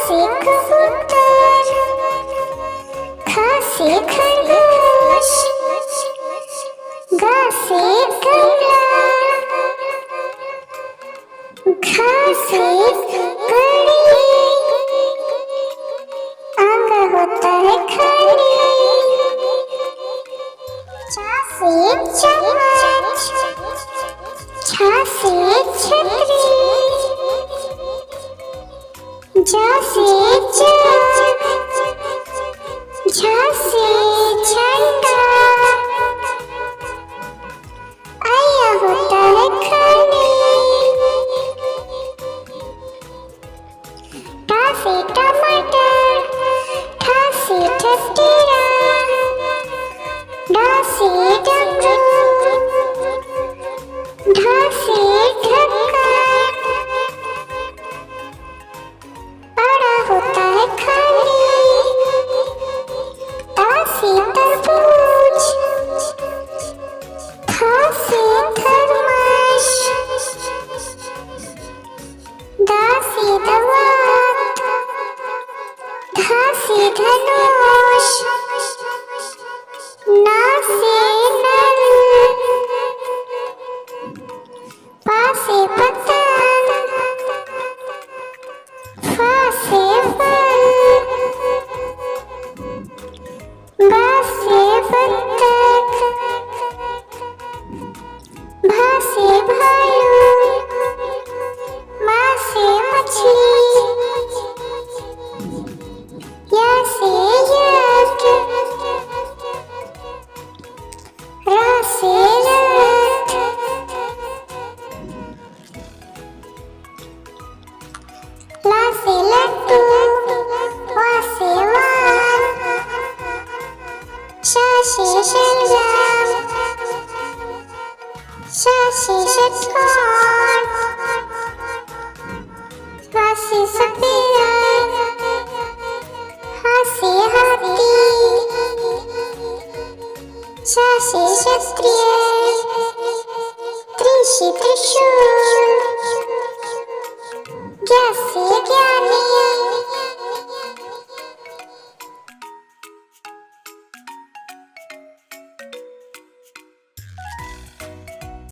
से कबूतर, ख से खरगोश, ग से गमला, घ से घड़ी, अंग होता है खड़ी, च से चम्मच, छ से छतरी, ज से जग, झ से झंडा, अय्या होता है खड़ी, ट से टमाटर, ठ से ठठेरा, ड से डमरू, ढ से ढक्कन, अड़ा होता है खाली, ता से तरबूज, थ से थर्मस, द से दवात, ध से धनुष, न से नल, प से पतंग, फ से फल, ब से बत्तख, भ से भालू, म से मछली, य से यज्ञ, र से रथ, ला से लड्डू, वा से वान, श से शलजम, श से षटकोण, ह से सफेद, ह से हाथी, श से क्षत्रिय,